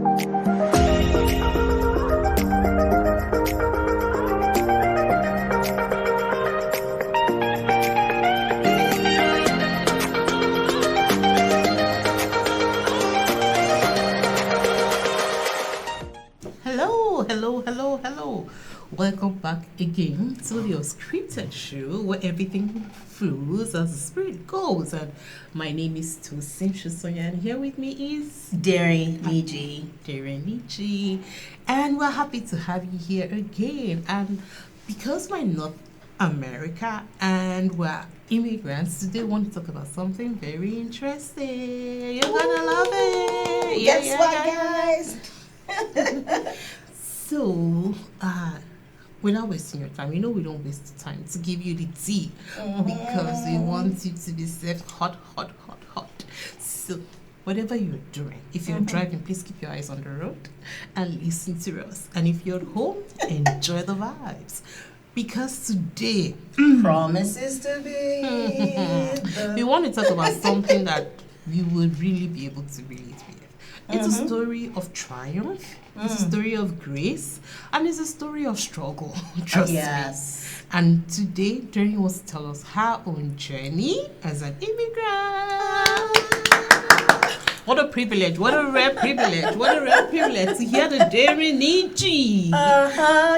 Hello. Welcome back again to the Unscripted show where everything flows as the spirit goes. And my name is Tosin Shusonya, and here with me is Derin. And we're happy to have you here again. And because we're North America and we're immigrants, today we want to talk about something very interesting. You're gonna love it. Guess what, guys? So, we're not wasting your time. We know we don't waste time to give you the tea because we want you to be served hot. So, whatever you're doing, if you're driving, please keep your eyes on the road and listen to us. And if you're at home, enjoy the vibes. Because today promises to be. We want to talk about something that we would really be able to relate with. It's a story of triumph, it's a story of grace, and it's a story of struggle. Trust me. And today, Derin wants to tell us her own journey as an immigrant. What a privilege, what a rare privilege to hear the Derin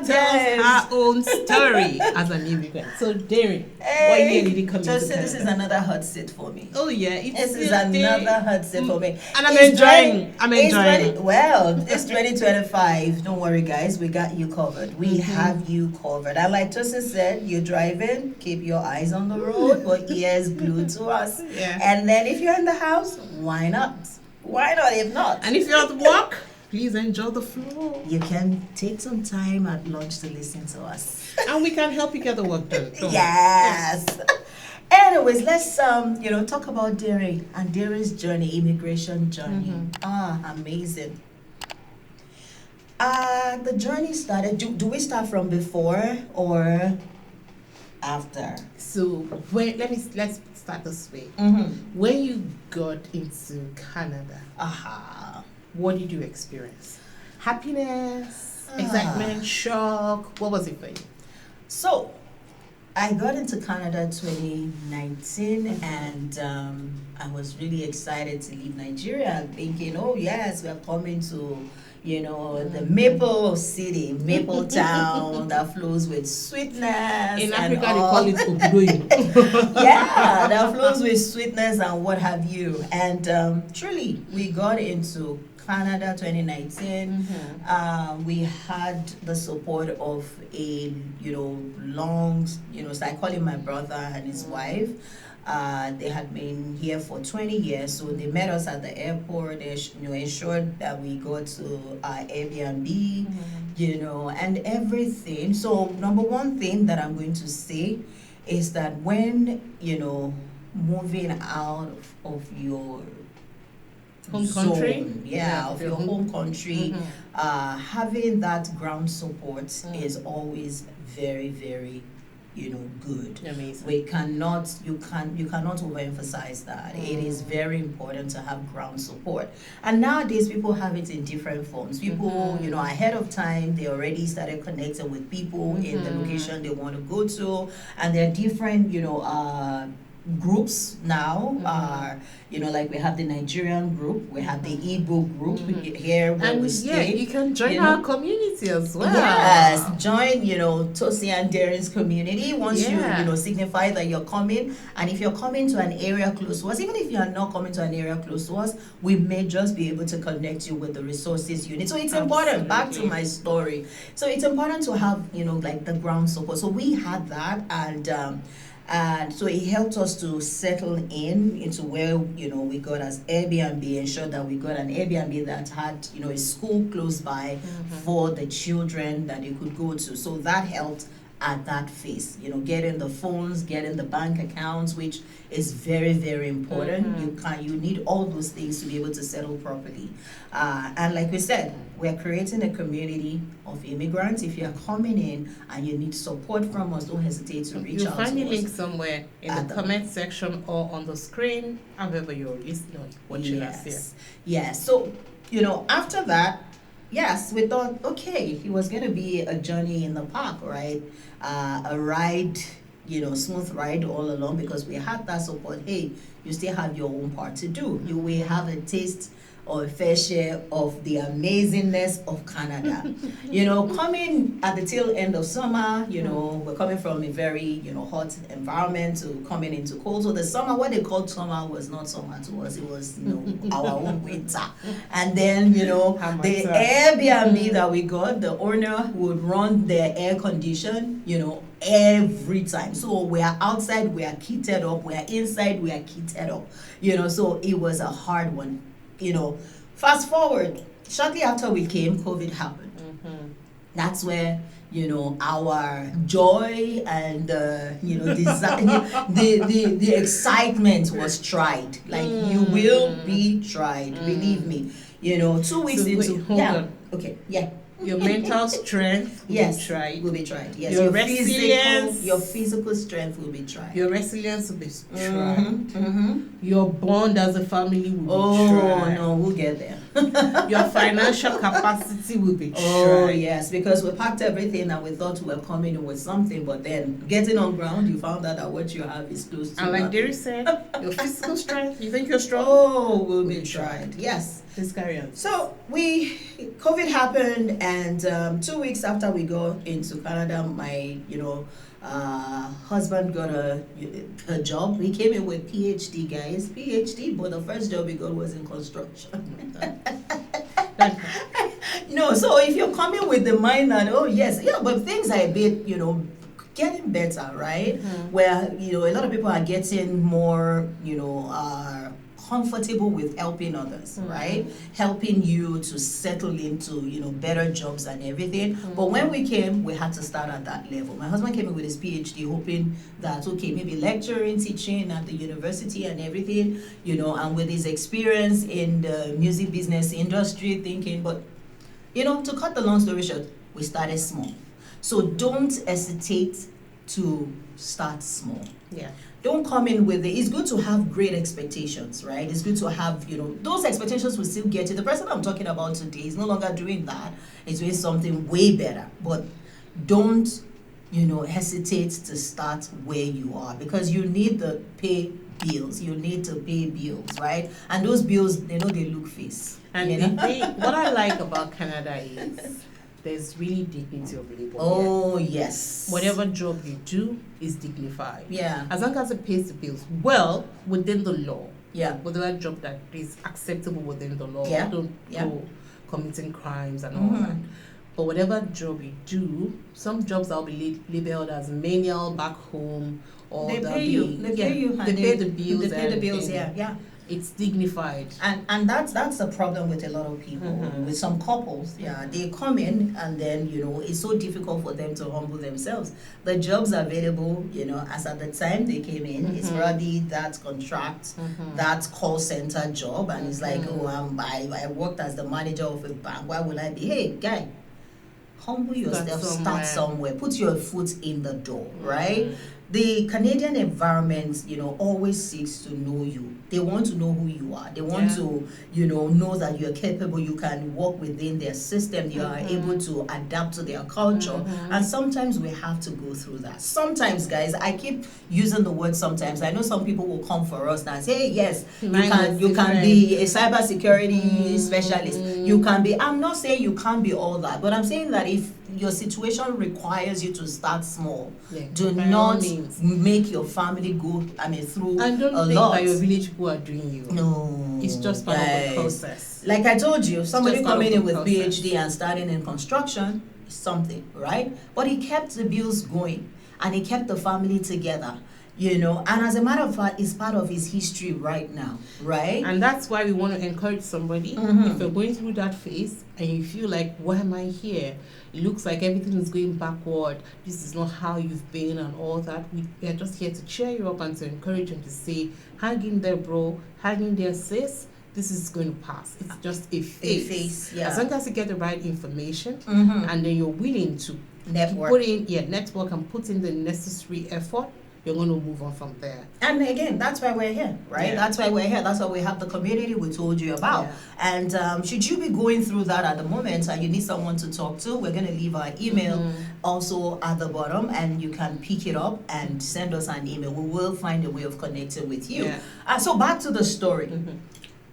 tell her own story as an immigrant. So, Derin, what year did you come into Canada? This is another hot seat for me. Oh, yeah. This is another hot seat for me. And I'm enjoying it. Well, it's 2025. Don't worry, guys. We got you covered. We have you covered. And like Tosin said, you're driving, keep your eyes on the road, but ears glued to us. Yeah. And then if you're in the house, why not? Why not if not? And if you're at work, please enjoy the flow. You can take some time at lunch to listen to us. And we can help you get the work done. Yes. Anyways, let's talk about Derin and Derin's journey, immigration journey. Amazing. The journey started. Do we start from before or after? So let's start this way. When you got into Canada, what did you experience? Happiness, excitement, shock? What was it for you? So, I got into Canada 2019 and I was really excited to leave Nigeria, thinking, oh yes, we're coming to the Maple City, Maple Town that flows with sweetness. In Africa, they call it Obudoyin. Yeah, that flows with sweetness and what have you. And truly, we got into Canada 2019. We had the support of a long, so I call him my brother and his wife. They had been here for 20 years, so they met us at the airport. They ensured that we go to our Airbnb, and everything. So number one thing that I'm going to say is that when moving out of your home zone, country, of your home country, having that ground support is always very, very good. Amazing. You cannot overemphasize that. It is very important to have ground support. And nowadays people have it in different forms. People, ahead of time, they already started connecting with people in the location they want to go to, and there are different, groups now are like we have the Nigerian group, we have the Igbo group here where we stay. You can join our community as well. Yes, join Tosin and Derin's community once you signify that you're coming. And if you're coming to an area close to us, even if you're not coming to an area close to us, we may just be able to connect you with the resources you need. So it's important. Back to my story. So it's important to have like the ground support. So we had that, and so it helped us to settle into where we got as Airbnb, ensured that we got an Airbnb that had a school close by for the children that they could go to. So that helped at that phase, getting the phones, getting the bank accounts, which is very, very important. You need all those things to be able to settle properly. And like we said, we're creating a community of immigrants. If you're coming in and you need support from us, don't hesitate to reach out to us. You'll find the link somewhere in the comment section or on the screen, however you're listening or watching us here. Yes. So, After that, yes, we thought, okay, it was going to be a journey in the park, right? A ride, smooth ride all along, because we had that support. Hey, you still have your own part to do. You will have a taste or a fair share of the amazingness of Canada. Coming at the tail end of summer, we're coming from a very, hot environment to coming into cold. So the summer, what they called summer was not summer to us. It was, our own winter. And then, the Airbnb that we got, the owner would run their air condition, every time. So we are outside, we are kitted up. We are inside, we are kitted up. So it was a hard one. Fast forward, shortly after we came, COVID happened. That's where, our joy and, the excitement was tried. Like, you will be tried, believe me. 2 weeks into... Hold on. Okay, yeah. Your mental strength will be tried. Will be tried. Yes. Your resilience. Your physical strength will be tried. Your resilience will be tried. Your bond as a family will be tried. Oh, no, we'll get there. Your financial capacity will be tried. Oh, yes, because we packed everything and we thought we were coming with something, but then getting on ground, you found out that what you have is close to And like nothing. Derin said, your physical strength, you think you're strong? Oh, will be tried. Yes. Please carry on. So COVID happened, and 2 weeks after we got into Canada, my husband got a job. We came in with PhD, guys, PhD, but the first job we got was in construction. So if you're coming with the mind that, oh yes, but things are a bit, getting better, right? Where a lot of people are getting more, comfortable with helping others, right? Helping you to settle into, better jobs and everything. But when we came, we had to start at that level. My husband came in with his PhD, hoping that, okay, maybe lecturing, teaching at the university and everything, and with his experience in the music business industry, thinking, but, to cut the long story short, we started small. So don't hesitate to start small. Yeah. Don't come in with it. It's good to have great expectations, right? It's good to have, those expectations will still get you. The person I'm talking about today is no longer doing that. It's doing something way better. But don't, hesitate to start where you are, because you need to pay bills. You need to pay bills, right? And those bills, they look face. And what I like about Canada is there's really dignity of labor. Oh, yes. Whatever job you do is dignified. Yeah. As long as it pays the bills well within the law. Yeah. Whatever job that is acceptable within the law. Yeah. Don't go committing crimes and all that. But whatever job you do, some jobs will be labeled as menial back home, or they pay you. They pay the bills. They pay the bills. Yeah. It's dignified. And that's the problem with a lot of people. With some couples, they come in and then, it's so difficult for them to humble themselves. The jobs available, as at the time they came in, it's probably that contract, that call center job, and it's like, I worked as the manager of a bank. Why would I be? Hey, guy, humble yourself, start somewhere, put your foot in the door, right? The Canadian environment, always seeks to know you. They want to know who you are. They want to, know that you're capable. You can work within their system. You are able to adapt to their culture. And sometimes we have to go through that. Sometimes, guys, I keep using the word sometimes. I know some people will come for us and say, hey, yes, you can be a cybersecurity specialist. You can be, I'm not saying you can't be all that, but I'm saying that if your situation requires you to start small, do not make your family go through and don't a think lot. that your village people are doing you. No, it's just part of the process. Like I told you, somebody coming in with PhD and starting in construction is something, right? But he kept the bills going and he kept the family together. And as a matter of fact, it's part of his history right now, right? And that's why we want to encourage somebody, if you're going through that phase and you feel like, why am I here? It looks like everything is going backward. This is not how you've been and all that. We are just here to cheer you up and to encourage you, to say, hang in there, bro. Hang in there, sis. This is going to pass. It's just a phase. As long as you get the right information and then you're willing to network and put in the necessary effort, you're going to move on from there. And again, that's why we're here, right? Yeah. That's why we're here. That's why we have the community we told you about. Yeah. And should you be going through that at the moment and you need someone to talk to, we're going to leave our email also at the bottom, and you can pick it up and send us an email. We will find a way of connecting with you. Yeah. So back to the story.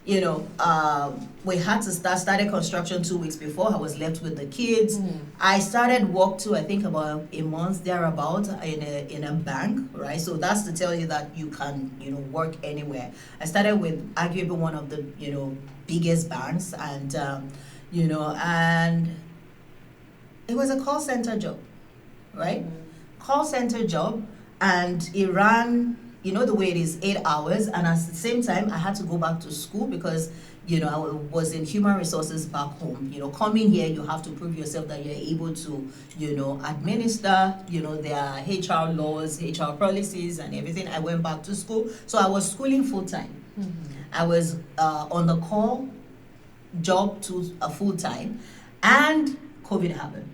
You know, we had to started construction 2 weeks before. I was left with the kids. I started work too, I think about a month thereabout in a bank, right? So that's to tell you that you can, you know, work anywhere. I started with arguably one of the, you know, biggest banks, and you know, and it was a call center job, right? Call center job, and it ran, you know, the way it is, 8 hours, and at the same time I had to go back to school because, you know, I was in human resources back home. You know, coming here, you have to prove yourself that you're able to, you know, administer, you know, their HR laws, HR policies and everything. I went back to school, so I was schooling full time. I was on the call job to a full time, and COVID happened.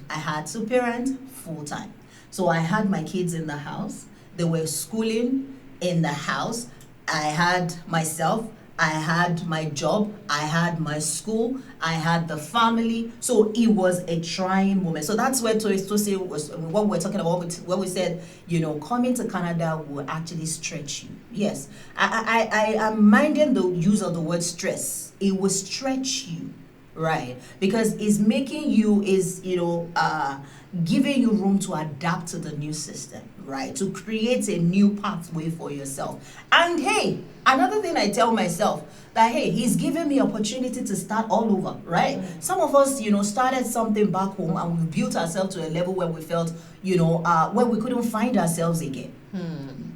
I had to parent full time, so I had my kids in the house. They were schooling in the house. I had myself, I had my job, I had my school, I had the family. So it was a trying moment. So that's where Tosi was, what we're talking about, what we said, you know, coming to Canada will actually stretch you. Yes, I am minding the use of the word stress. It will stretch you, right? Because it's making you, you know, giving you room to adapt to the new system, right? To create a new pathway for yourself. And hey, another thing I tell myself, that hey, he's giving me opportunity to start all over, right? Some of us, you know, started something back home and we built ourselves to a level where we felt, you know, where we couldn't find ourselves again.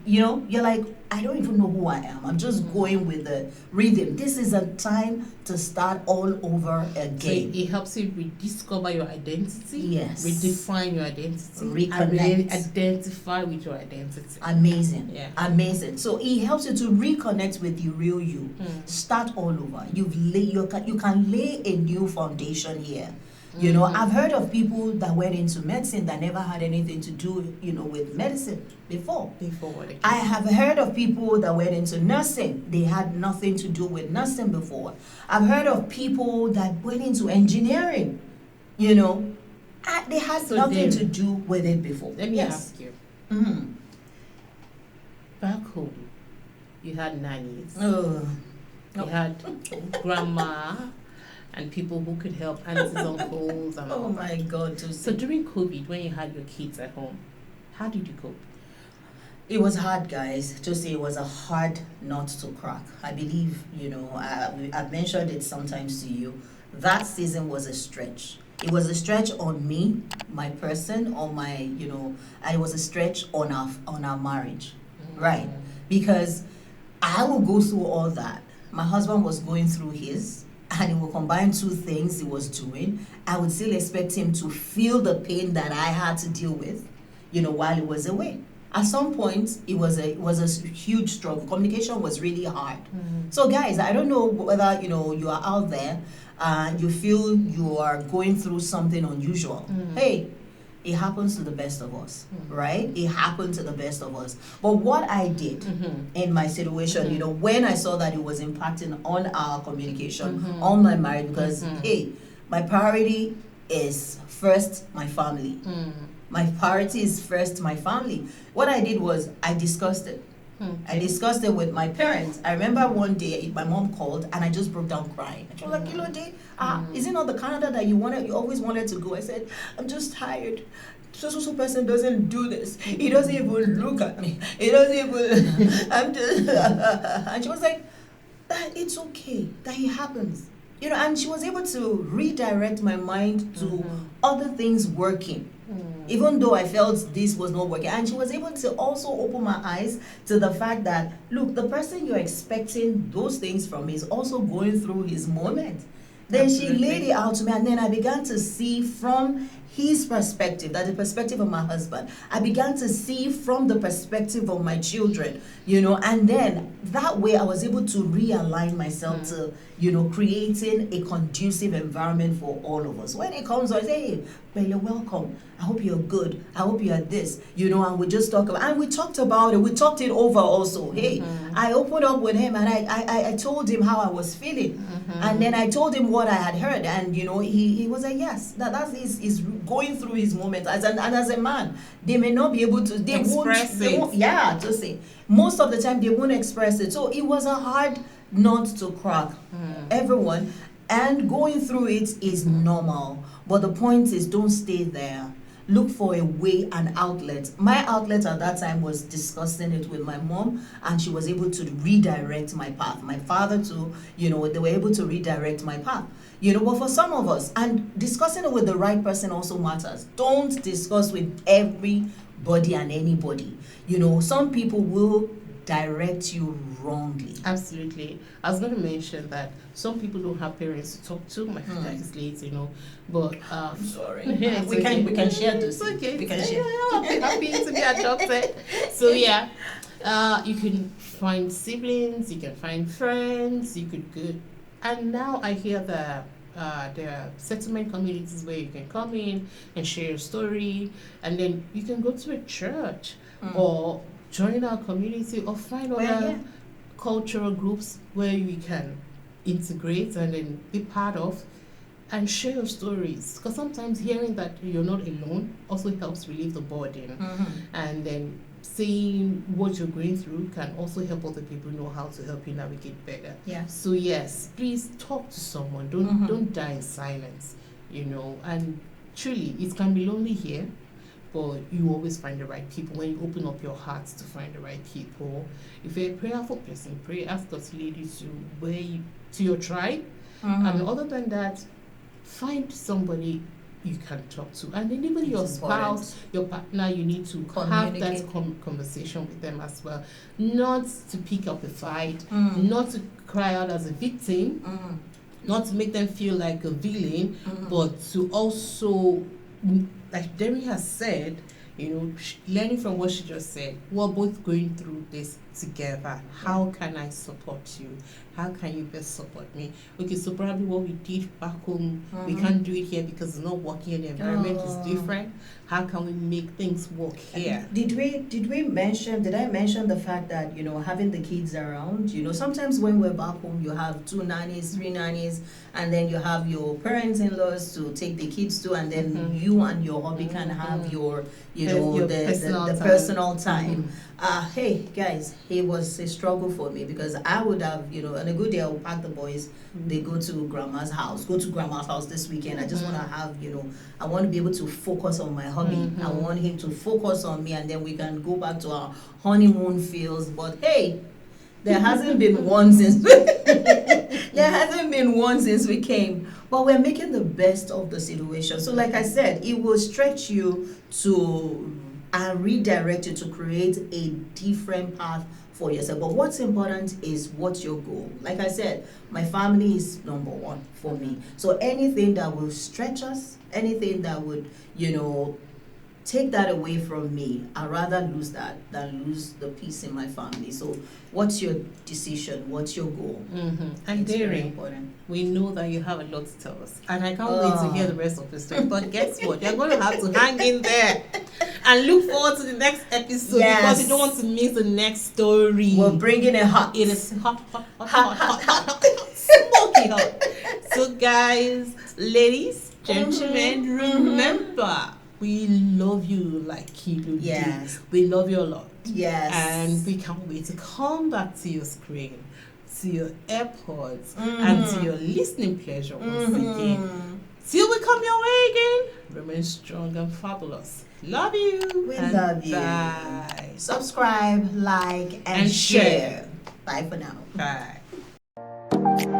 You know, you're like, I don't even know who I am. I'm just going with the rhythm. This is a time to start all over again. So it helps you rediscover your identity. Yes. Redefine your identity. Reconnect. And identify with your identity. Amazing. Yeah. Amazing. So it helps you to reconnect with the real you. Start all over. You can lay a new foundation here. You know, I've heard of people that went into medicine that never had anything to do, you know, with medicine before. I have heard of people that went into nursing. They had nothing to do with nursing before. I've heard of people that went into engineering, you know, they had nothing to do with it before. Let me ask you. Back home, you had nannies. You had grandma and people who could help, aunties, uncles, and oh my God. So during COVID, when you had your kids at home, how did you cope? It was hard, guys. To say it was a hard nut to crack. I believe, you know, I've mentioned it sometimes to you. That season was a stretch. It was a stretch on me, my person, on my, you know, and it was a stretch on our marriage, right? Because I will go through all that. My husband was going through his, and he will combine two things he was doing. I would still expect him to feel the pain that I had to deal with, you know, while he was away. At some point, it was a huge struggle. Communication was really hard. So guys, I don't know whether, you know, you are out there and you feel you are going through something unusual. Hey, it happens to the best of us, right? It happened to the best of us. But what I did in my situation, you know, when I saw that it was impacting on our communication, on my marriage, because, hey, my priority is first my family. My priority is first my family. What I did was I discussed it. I discussed it with my parents. I remember one day my mom called and I just broke down crying. She was like, you know, is it not the Canada that you always wanted to go? I said, I'm just tired. So person doesn't do this. He doesn't even look at me. He doesn't even I'm just and she was like, that it's okay, that it happens. You know, and she was able to redirect my mind to other things working. Even though I felt this was not working. And she was able to also open my eyes to the fact that, look, the person you're expecting those things from is also going through his moment. Then she laid it out to me, and then I began to see from his perspective, that the perspective of my husband. I began to see from the perspective of my children, and then that way I was able to realign myself to, creating a conducive environment for all of us. When it comes, I say, hey, well, you're welcome. I hope you're good. I hope you're this, and we just talk about, and we talked about it. We talked it over also. Hey, I opened up with him and I told him how I was feeling. And then I told him what I had heard. And, he was like, yes, that is going through his moment. As a man, they may not be able to, they won't, yeah, just say, most of the time they won't express it. So it was a hard nut to crack. Everyone, and going through it is normal. But the point is, don't stay there. Look for a way, an outlet. My outlet at that time was discussing it with my mom, and she was able to redirect my path. My father too, they were able to redirect my path. But for some of us, and discussing it with the right person also matters. Don't discuss with everybody and anybody. Some people will direct you wrongly. Absolutely. I was going to mention that some people don't have parents to talk to. My father is late, but I'm sorry. Yeah, we can share this. It's okay. We can share. I'll be happy to be adopted. So yeah, you can find siblings, you can find friends, you could go. And now I hear that there are settlement communities where you can come in and share your story, and then you can go to a church or join our community or find other cultural groups where you can integrate and then be part of and share your stories. Because sometimes hearing that you're not alone also helps relieve the burden. And then saying what you're going through can also help other people know how to help you navigate better. Yeah. So yes, please talk to someone. Don't die in silence, and truly it can be lonely here, but you always find the right people when you open up your heart to find the right people. If you're a prayerful person, pray, ask God to lead you to your tribe. And other than that, find somebody you can talk to. And then even your spouse, your partner, you need to have that conversation with them as well. Not to pick up a fight, not to cry out as a victim, not to make them feel like a villain, but to also, like Derin has said, learning from what she just said, we're both going through this together. How can I support you? How can you best support me? Okay, so probably what we did back home, we can't do it here because it's not working and the environment is different. How can we make things work here? Did I mention the fact that, having the kids around, sometimes when we're back home, you have 2 nannies, 3 nannies, and then you have your parents-in-laws to take the kids to, and then you and your hubby can have your the personal time. Hey guys, it was a struggle for me because I would have, on a good day I would pack the boys, they go to grandma's house this weekend. I just want to have, I want to be able to focus on my hubby. I want him to focus on me, and then we can go back to our honeymoon feels. But hey, there hasn't been one since we came. But we're making the best of the situation. So like I said, it will stretch you to and redirect you to create a different path for yourself. But what's important is what's your goal. Like I said, my family is number one for me. So anything that will stretch us, anything that would, take that away from me, I'd rather lose that than lose the peace in my family. So what's your decision? What's your goal? And Derin, we know that you have a lot to tell us. And I can't wait to hear the rest of the story. But guess what? You're going to have to hang in there and look forward to the next episode because you don't want to miss the next story. We're bringing it hot. It is hot, smoky hot. So guys, ladies, gentlemen, remember, we love you like Kilo did. We love you a lot. Yes. And we can't wait to come back to your screen, to your AirPods, and to your listening pleasure once again. Till we come your way again, remain strong and fabulous. Love you. We love you. Bye. Subscribe, like, and share. Bye for now. Bye.